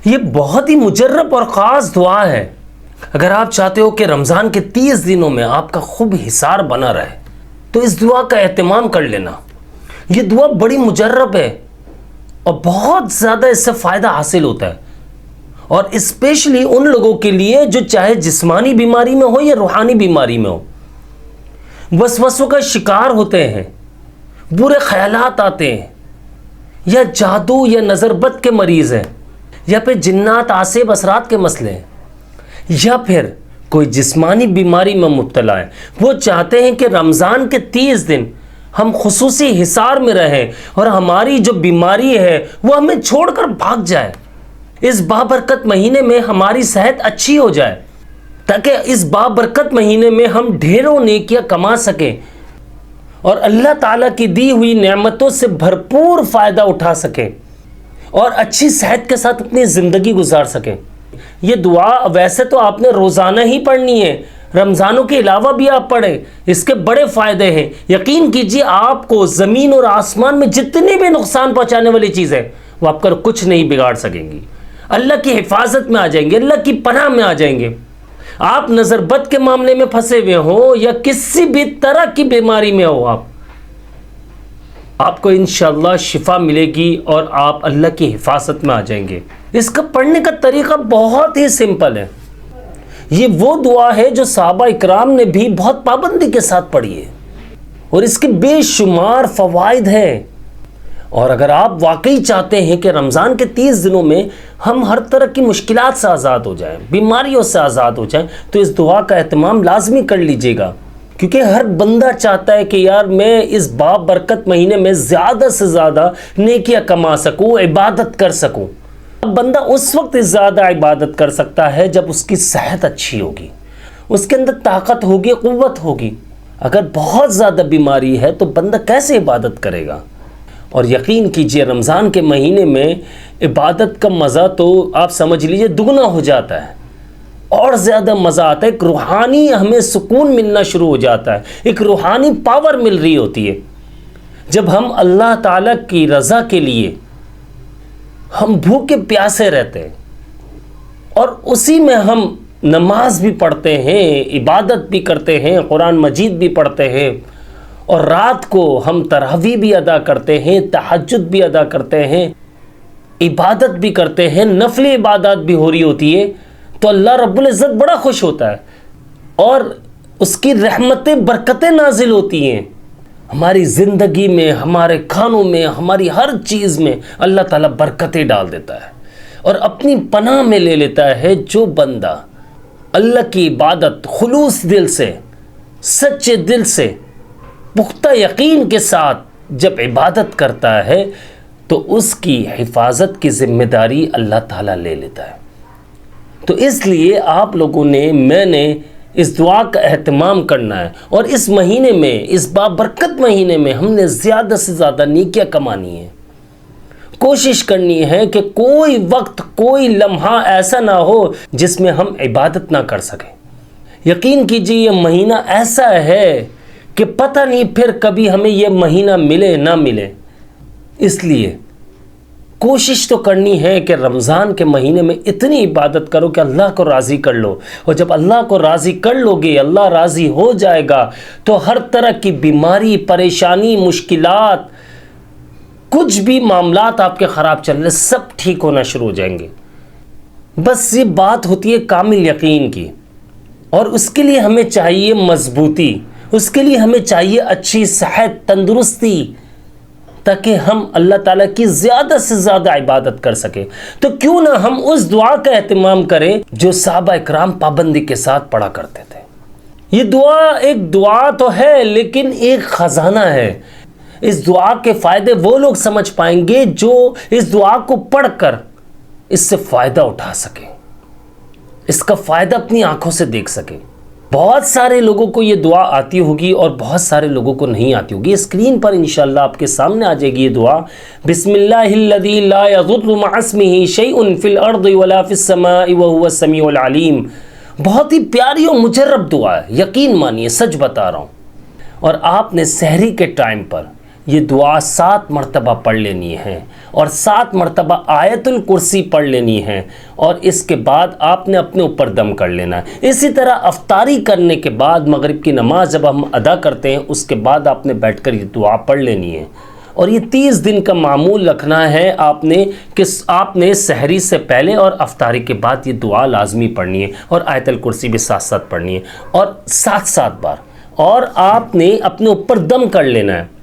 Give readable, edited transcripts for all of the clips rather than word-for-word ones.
یہ بہت ہی مجرب اور خاص دعا ہے۔ اگر آپ چاہتے ہو کہ رمضان کے 30 دنوں میں آپ کا خوب حصار بنا رہے تو اس دعا کا اہتمام کر لینا۔ یہ دعا بڑی مجرب ہے اور بہت زیادہ اس سے فائدہ حاصل ہوتا ہے، اور اسپیشلی ان لوگوں کے لیے جو چاہے جسمانی بیماری میں ہو یا روحانی بیماری میں ہو، وسوسوں کا شکار ہوتے ہیں، برے خیالات آتے ہیں، یا جادو یا نظر بد کے مریض ہیں، یا پھر جنات آسیب اثرات کے مسئلے ہیں، یا پھر کوئی جسمانی بیماری میں مبتلا ہے، وہ چاہتے ہیں کہ رمضان کے 30 دن ہم خصوصی حصار میں رہیں اور ہماری جو بیماری ہے وہ ہمیں چھوڑ کر بھاگ جائے، اس بابرکت مہینے میں ہماری صحت اچھی ہو جائے، تاکہ اس بابرکت مہینے میں ہم ڈھیروں نیکیاں کما سکیں اور اللہ تعالیٰ کی دی ہوئی نعمتوں سے بھرپور فائدہ اٹھا سکیں اور اچھی صحت کے ساتھ اپنی زندگی گزار سکیں۔ یہ دعا ویسے تو آپ نے روزانہ ہی پڑھنی ہے، رمضانوں کے علاوہ بھی آپ پڑھیں، اس کے بڑے فائدے ہیں۔ یقین کیجئے آپ کو زمین اور آسمان میں جتنی بھی نقصان پہنچانے والی چیزیں وہ آپ کا کچھ نہیں بگاڑ سکیں گی، اللہ کی حفاظت میں آ جائیں گے، اللہ کی پناہ میں آ جائیں گے۔ آپ نظر بد کے معاملے میں پھنسے ہوئے ہوں یا کسی بھی طرح کی بیماری میں ہو، آپ کو انشاءاللہ شفا ملے گی اور آپ اللہ کی حفاظت میں آ جائیں گے۔ اس کا پڑھنے کا طریقہ بہت ہی سمپل ہے۔ یہ وہ دعا ہے جو صحابہ اکرام نے بھی بہت پابندی کے ساتھ پڑھی ہے اور اس کے بے شمار فوائد ہیں۔ اور اگر آپ واقعی چاہتے ہیں کہ رمضان کے 30 دنوں میں ہم ہر طرح کی مشکلات سے آزاد ہو جائیں، بیماریوں سے آزاد ہو جائیں، تو اس دعا کا اہتمام لازمی کر لیجئے گا، کیونکہ ہر بندہ چاہتا ہے کہ یار میں اس بابرکت مہینے میں زیادہ سے زیادہ نیکیاں کما سکوں، عبادت کر سکوں۔ اب بندہ اس وقت زیادہ عبادت کر سکتا ہے جب اس کی صحت اچھی ہوگی، اس کے اندر طاقت ہوگی، قوت ہوگی۔ اگر بہت زیادہ بیماری ہے تو بندہ کیسے عبادت کرے گا؟ اور یقین کیجئے رمضان کے مہینے میں عبادت کا مزہ تو آپ سمجھ لیجئے دگنا ہو جاتا ہے، اور زیادہ مزہ آتا ہے، ایک روحانی ہمیں سکون ملنا شروع ہو جاتا ہے، ایک روحانی پاور مل رہی ہوتی ہے جب ہم اللہ تعالیٰ کی رضا کے لیے ہم بھوکے پیاسے رہتے ہیں، اور اسی میں ہم نماز بھی پڑھتے ہیں، عبادت بھی کرتے ہیں، قرآن مجید بھی پڑھتے ہیں، اور رات کو ہم تراویح بھی ادا کرتے ہیں، تہجد بھی ادا کرتے ہیں، عبادت بھی کرتے ہیں، نفلی عبادات بھی ہو رہی ہوتی ہے، تو اللہ رب العزت بڑا خوش ہوتا ہے اور اس کی رحمتیں برکتیں نازل ہوتی ہیں ہماری زندگی میں، ہمارے کھانوں میں، ہماری ہر چیز میں اللہ تعالیٰ برکتیں ڈال دیتا ہے اور اپنی پناہ میں لے لیتا ہے۔ جو بندہ اللہ کی عبادت خلوص دل سے، سچے دل سے، پختہ یقین کے ساتھ جب عبادت کرتا ہے تو اس کی حفاظت کی ذمہ داری اللہ تعالیٰ لے لیتا ہے۔ تو اس لیے آپ لوگوں نے، میں نے اس دعا کا اہتمام کرنا ہے، اور اس مہینے میں، اس بابرکت مہینے میں ہم نے زیادہ سے زیادہ نیکیاں کمانی ہیں۔ کوشش کرنی ہے کہ کوئی وقت، کوئی لمحہ ایسا نہ ہو جس میں ہم عبادت نہ کر سکیں۔ یقین کیجیے یہ مہینہ ایسا ہے کہ پتہ نہیں پھر کبھی ہمیں یہ مہینہ ملے نہ ملے، اس لیے کوشش تو کرنی ہے کہ رمضان کے مہینے میں اتنی عبادت کرو کہ اللہ کو راضی کر لو، اور جب اللہ کو راضی کر لو گے، اللہ راضی ہو جائے گا، تو ہر طرح کی بیماری، پریشانی، مشکلات، کچھ بھی معاملات آپ کے خراب چل رہے سب ٹھیک ہونا شروع ہو جائیں گے۔ بس یہ بات ہوتی ہے کامل یقین کی، اور اس کے لیے ہمیں چاہیے مضبوطی، اس کے لیے ہمیں چاہیے اچھی صحت، تندرستی، تاکہ ہم اللہ تعالیٰ کی زیادہ سے زیادہ عبادت کر سکیں۔ تو کیوں نہ ہم اس دعا کا اہتمام کریں جو صحابہ اکرام پابندی کے ساتھ پڑھا کرتے تھے۔ یہ دعا ایک دعا تو ہے لیکن ایک خزانہ ہے۔ اس دعا کے فائدے وہ لوگ سمجھ پائیں گے جو اس دعا کو پڑھ کر اس سے فائدہ اٹھا سکیں، اس کا فائدہ اپنی آنکھوں سے دیکھ سکیں۔ بہت سارے لوگوں کو یہ دعا آتی ہوگی اور بہت سارے لوگوں کو نہیں آتی ہوگی۔ اسکرین پر انشاءاللہ آپ کے سامنے آ جائے گی یہ دعا۔ بسم اللہ الذی لا یضر مع اسمہ شیء فی الارض ولا فی السماء وهو السمیع العلیم۔ بہت ہی پیاری اور مجرب دعا ہے، یقین مانیے، سچ بتا رہا ہوں۔ اور آپ نے سحری کے ٹائم پر یہ دعا 7 مرتبہ پڑھ لینی ہے، اور 7 مرتبہ آیت الکرسی پڑھ لینی ہے، اور اس کے بعد آپ نے اپنے اوپر دم کر لینا ہے۔ اسی طرح افطاری کرنے کے بعد مغرب کی نماز جب ہم ادا کرتے ہیں اس کے بعد آپ نے بیٹھ کر یہ دعا پڑھ لینی ہے، اور یہ 30 دن کا معمول رکھنا ہے آپ نے کہ آپ نے سحری سے پہلے اور افطاری کے بعد یہ دعا لازمی پڑھنی ہے، اور آیت الکرسی بھی ساتھ ساتھ پڑھنی ہے، اور 7 بار، اور آپ نے اپنے اوپر دم کر لینا ہے۔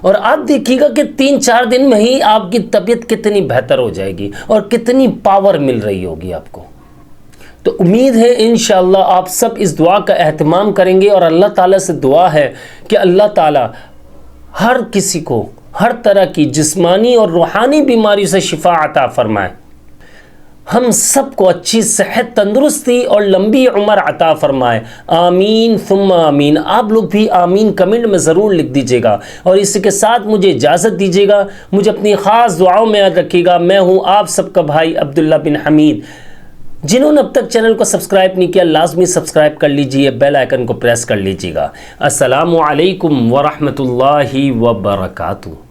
اور آپ دیکھیے گا کہ 3-4 دن میں ہی آپ کی طبیعت کتنی بہتر ہو جائے گی اور کتنی پاور مل رہی ہوگی آپ کو۔ تو امید ہے انشاءاللہ آپ سب اس دعا کا اہتمام کریں گے، اور اللہ تعالیٰ سے دعا ہے کہ اللہ تعالیٰ ہر کسی کو ہر طرح کی جسمانی اور روحانی بیماری سے شفا عطا فرمائے، ہم سب کو اچھی صحت، تندرستی اور لمبی عمر عطا فرمائے، آمین ثم آمین۔ آپ لوگ بھی آمین کمنٹ میں ضرور لکھ دیجیے گا، اور اسی کے ساتھ مجھے اجازت دیجیے گا، مجھے اپنی خاص دعاؤں میں یاد رکھیے گا۔ میں ہوں آپ سب کا بھائی عبداللہ بن حمید۔ جنہوں نے اب تک چینل کو سبسکرائب نہیں کیا لازمی سبسکرائب کر لیجئے، بیل آئیکن کو پریس کر لیجیے گا۔ السلام علیکم ورحمۃ اللہ وبرکاتہ۔